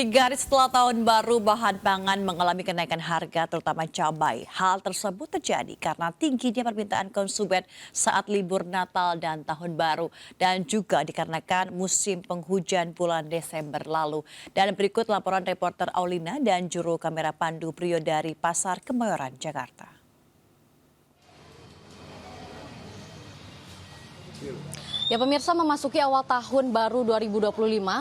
3 hari setelah tahun baru, bahan pangan mengalami kenaikan harga terutama cabai. Hal tersebut terjadi karena tingginya permintaan konsumen saat libur Natal dan Tahun Baru. Dan juga dikarenakan musim penghujan bulan Desember lalu. Dan berikut laporan reporter Aulina dan juru kamera Pandu Priyo dari Pasar Kemayoran, Jakarta. Ya pemirsa, memasuki awal tahun baru 2025,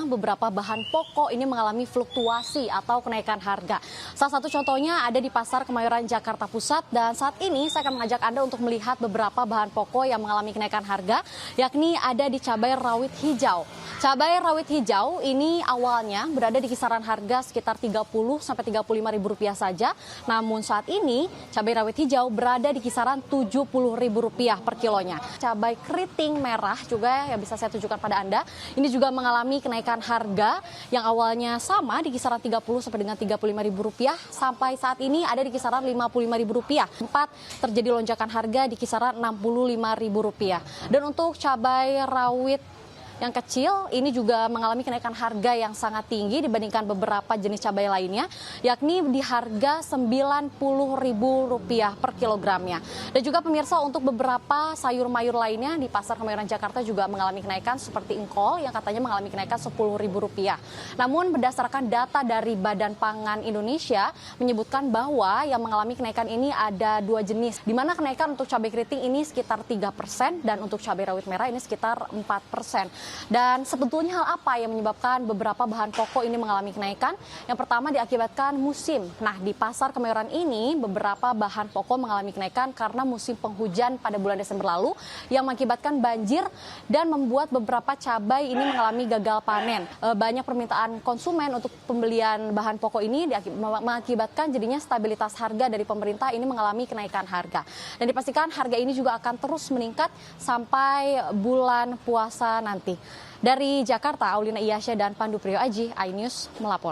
beberapa bahan pokok ini mengalami fluktuasi atau kenaikan harga. Salah satu contohnya ada di Pasar Kemayoran, Jakarta Pusat, dan saat ini saya akan mengajak Anda untuk melihat beberapa bahan pokok yang mengalami kenaikan harga, yakni ada di cabai rawit hijau. Cabai rawit hijau ini awalnya berada di kisaran harga sekitar 30 sampai 35 ribu rupiah saja, namun saat ini cabai rawit hijau berada di kisaran 70 ribu rupiah per kilonya. Cabai keriting merah juga yang bisa saya tunjukkan pada Anda, ini juga mengalami kenaikan harga yang awalnya sama di kisaran 30 sampai dengan 35 ribu rupiah, sampai saat ini ada di kisaran 55 ribu rupiah. Sempat terjadi lonjakan harga di kisaran 65 ribu rupiah. Dan untuk cabai rawit yang kecil ini juga mengalami kenaikan harga yang sangat tinggi dibandingkan beberapa jenis cabai lainnya, yakni di harga Rp90.000 per kilogramnya. Dan juga pemirsa, untuk beberapa sayur mayur lainnya di Pasar Kemayoran Jakarta juga mengalami kenaikan seperti engkol yang katanya mengalami kenaikan Rp10.000. Namun berdasarkan data dari Badan Pangan Indonesia menyebutkan bahwa yang mengalami kenaikan ini ada dua jenis, di mana kenaikan untuk cabai keriting ini sekitar 3% dan untuk cabai rawit merah ini sekitar 4%. Dan sebetulnya hal apa yang menyebabkan beberapa bahan pokok ini mengalami kenaikan? Yang pertama diakibatkan musim. Nah, di Pasar Kemayoran ini beberapa bahan pokok mengalami kenaikan karena musim penghujan pada bulan Desember lalu yang mengakibatkan banjir dan membuat beberapa cabai ini mengalami gagal panen. Banyak permintaan konsumen untuk pembelian bahan pokok ini mengakibatkan jadinya stabilitas harga dari pemerintah ini mengalami kenaikan harga. Dan dipastikan harga ini juga akan terus meningkat sampai bulan puasa nanti. Dari Jakarta, Aulina Iyasya dan Pandu Priyo Aji, iNews melapor.